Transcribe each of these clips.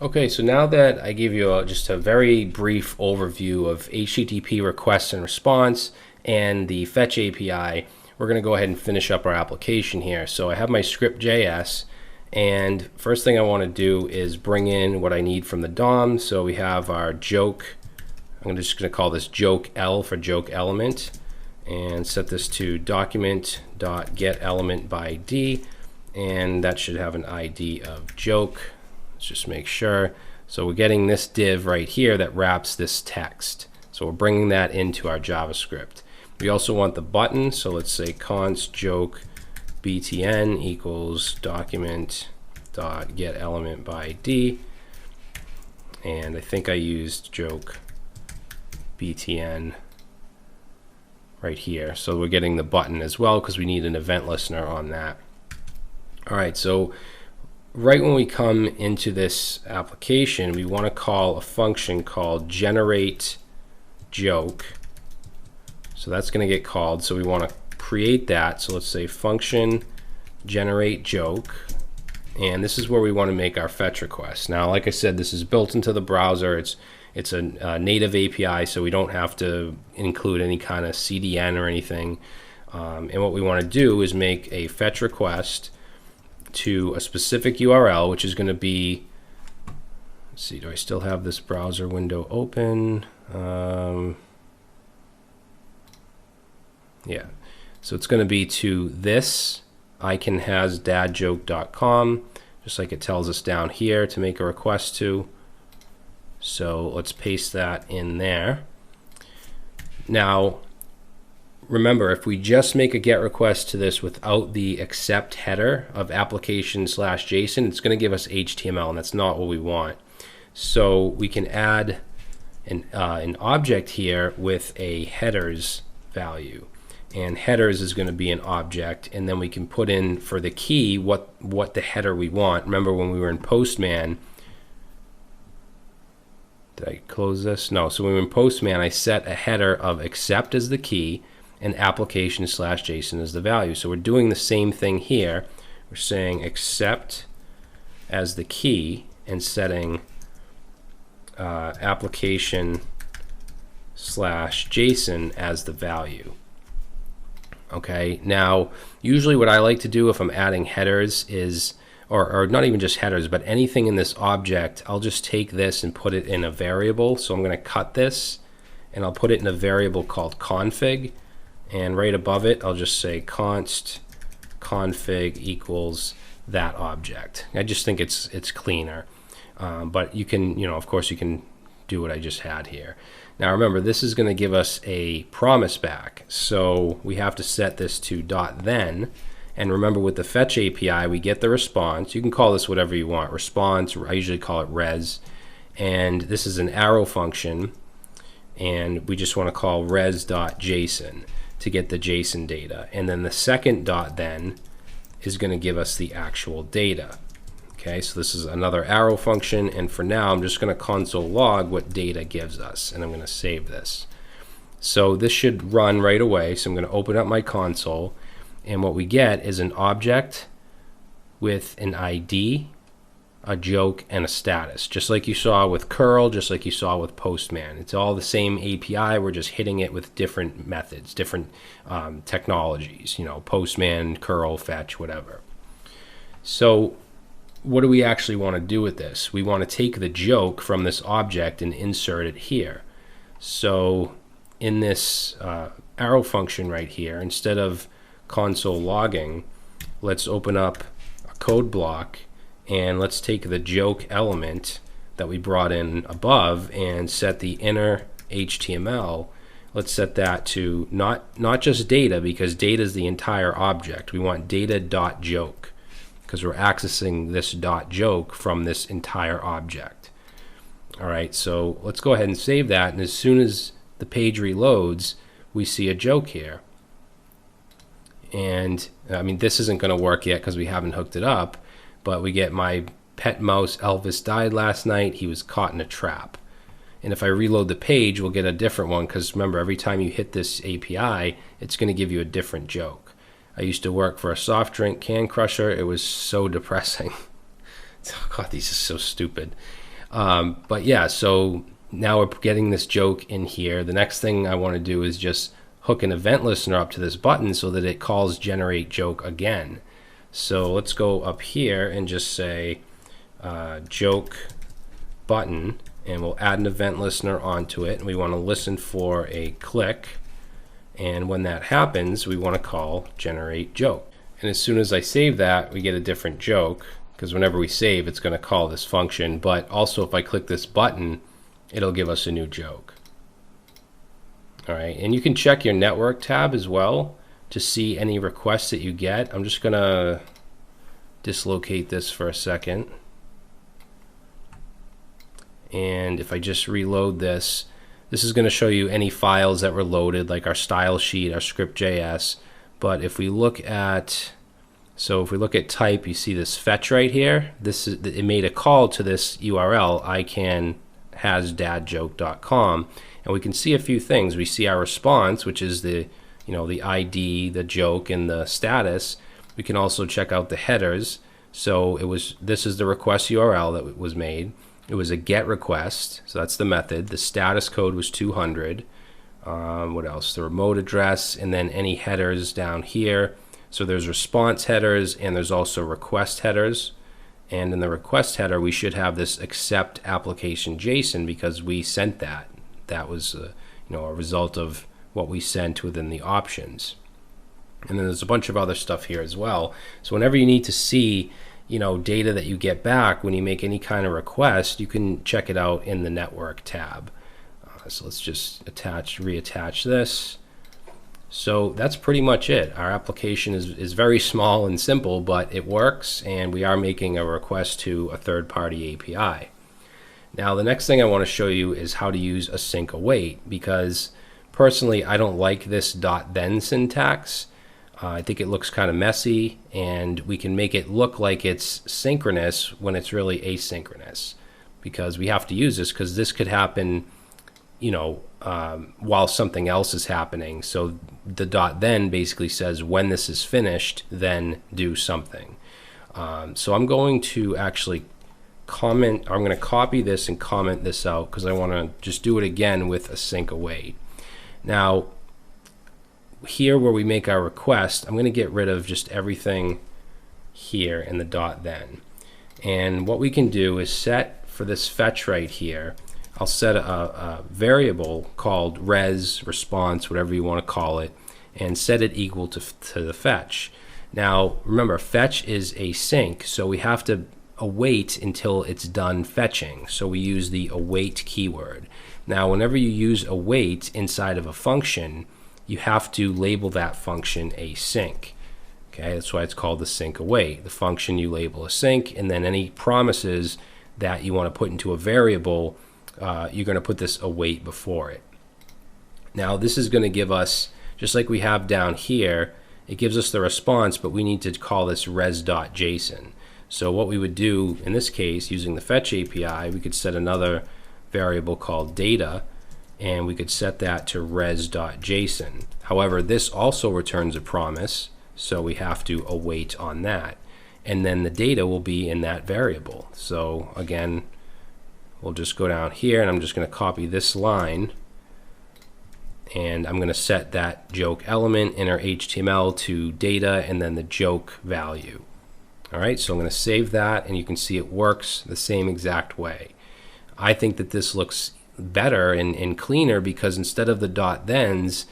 Okay, so now that I gave you just a very brief overview of HTTP request and response and the Fetch API, we're going to go ahead and finish up our application here. So I have my script.js, and first thing I want to do is bring in what I need from the DOM. So we have our joke. I'm just going to call this joke L for joke element, and set this to document.getElementById, and that should have an ID of joke. Let's just make sure. So we're getting this div right here that wraps this text. So we're bringing that into our JavaScript. We also want the button. So let's say const joke btn equals document.getElementById. And I think I used joke btn right here. So we're getting the button as well because we need an event listener on that. All right, so right when we come into this application, we want to call a function called generate joke. So that's going to get called. So we want to create that. So let's say function generate joke. And this is where we want to make our fetch request. Now, like I said, this is built into the browser. It's a native API, so we don't have to include any kind of CDN or anything. And what we want to do is make a fetch request to a specific URL, which is going to be, let's see, do I still have this browser window open? Yeah, so it's going to be to this iconhasdadjoke.com, just like it tells us down here to make a request to. So let's paste that in there. Now, remember, if we just make a GET request to this without the accept header of application/JSON, it's going to give us HTML, and that's not what we want. So we can add an object here with a headers value, and headers is going to be an object, and then we can put in for the key what the header we want. Remember when we were in Postman, did I close this? No. So when we were in Postman, I set a header of accept as the key and application/JSON is the value. So we're doing the same thing here. We're saying accept as the key and setting application/JSON as the value. Okay, now usually what I like to do if I'm adding headers is, or not even just headers, but anything in this object, I'll just take this and put it in a variable. So I'm going to cut this and I'll put it in a variable called config. And right above it, I'll just say const config equals that object. I just think it's cleaner. But you can, of course, you can do what I just had here. Now remember, this is going to give us a promise back. So we have to set this to .then. And remember, with the fetch API, we get the response. You can call this whatever you want. Response, I usually call it res. And this is an arrow function. And we just want to call res.json to get the JSON data. And then the second .then is going to give us the actual data. Okay, so this is another arrow function, and for now I'm just going to console log what data gives us, and I'm going to save this. So this should run right away, so I'm going to open up my console, and what we get is an object with an ID, a joke, and a status, just like you saw with curl, just like you saw with Postman. It's all the same API, we're just hitting it with different methods, different technologies, Postman, curl, fetch, whatever. So what do we actually want to do with this? We want to take the joke from this object and insert it here. So in this arrow function right here, instead of console logging, let's open up a code block and let's take the joke element that we brought in above and set the inner HTML. Let's set that to not just data, because data is the entire object. We want data.joke because we're accessing this .joke from this entire object. All right, so let's go ahead and save that, and as soon as the page reloads, we see a joke here. And I mean, this isn't going to work yet because we haven't hooked it up, but we get my pet mouse Elvis died last night, he was caught in a trap. And if I reload the page, we'll get a different one, because remember, every time you hit this API, it's going to give you a different joke. I used to work for a soft drink can crusher. It was so depressing. Oh God, these are so stupid. But yeah, so now we're getting this joke in here. The next thing I want to do is just hook an event listener up to this button so that it calls generate joke again. So let's go up here and just say joke button, and we'll add an event listener onto it. And we want to listen for a click. And when that happens, we want to call generate joke. And as soon as I save that, we get a different joke, because whenever we save, it's going to call this function. But also, if I click this button, it'll give us a new joke. All right, and you can check your network tab as well to see any requests that you get. I'm just going to dislocate this for a second. And if I just reload this, this is going to show you any files that were loaded, like our style sheet, our script.js. But if we look at, so if we look at type, you see this fetch right here. This is, it made a call to this URL, ican-has-dadjoke.com, and we can see a few things. We see our response, which is the, the ID, the joke, and the status. We can also check out the headers. So this is the request URL that was made. It was a GET request, so that's the method. The status code was 200. What else? The remote address, and then any headers down here. So there's response headers, and there's also request headers. And in the request header, we should have this accept application JSON because we sent that. That was a result of what we sent within the options. And then there's a bunch of other stuff here as well. So whenever you need to see data that you get back when you make any kind of request, you can check it out in the network tab. So let's just reattach this. So that's pretty much it. Our application is very small and simple, but it works, and we are making a request to a third-party API. Now the next thing I want to show you is how to use async await, because personally I don't like this .then syntax. I think it looks kind of messy, and we can make it look like it's synchronous when it's really asynchronous, because we have to use this because this could happen while something else is happening. So the .then basically says when this is finished, then do something. So I'm going to actually I'm going to copy this and comment this out because I want to just do it again with async await. Now here where we make our request, I'm going to get rid of just everything here in the .then. And what we can do is set for this fetch right here, I'll set a variable called res, response, whatever you want to call it, and set it equal to the fetch. Now remember, fetch is async, so we have to await until it's done fetching. So we use the await keyword. Now whenever you use await inside of a function, you have to label that function async. Okay, that's why it's called async await. The function you label async, and then any promises that you want to put into a variable, you're going to put this await before it. Now this is going to give us, just like we have down here, it gives us the response, but we need to call this res.json. So what we would do in this case, using the fetch API, we could set another variable called data, and we could set that to res.json. However, this also returns a promise, so we have to await on that. And then the data will be in that variable. So again, we'll just go down here, and I'm just going to copy this line, and I'm going to set that joke element in our HTML to data and then the joke value. All right, so I'm going to save that, and you can see it works the same exact way. I think that this looks better and cleaner because instead of the .thens,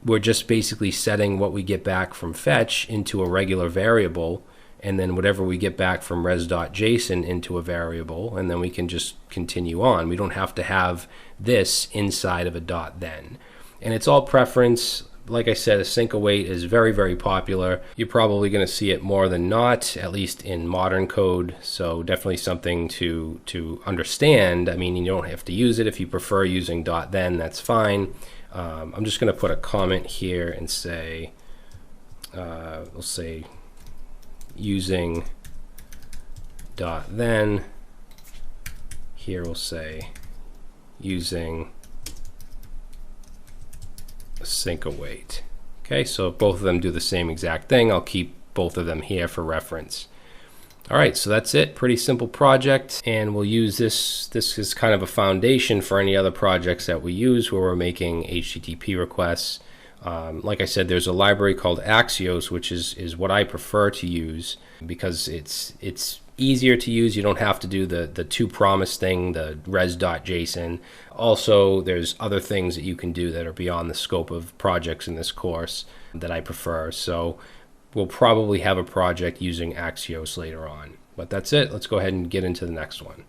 we're just basically setting what we get back from fetch into a regular variable, and then whatever we get back from res.json into a variable, and then we can just continue on. We don't have to have this inside of a .then. And it's all preference. Like I said, async await is very, very popular. You're probably going to see it more than not, at least in modern code. So definitely something to understand. I mean, you don't have to use it. If you prefer using .then, that's fine. I'm just going to put a comment here and say, we'll say using .then. Here we'll say using async await. Okay, so both of them do the same exact thing. I'll keep both of them here for reference. All right, so that's it. Pretty simple project, and we'll use this. This is kind of a foundation for any other projects that we use where we're making HTTP requests. Like I said, there's a library called Axios, which is what I prefer to use because it's easier to use. You don't have to do the toPromise thing, the res.json. Also, there's other things that you can do that are beyond the scope of projects in this course that I prefer. So we'll probably have a project using Axios later on. But that's it. Let's go ahead and get into the next one.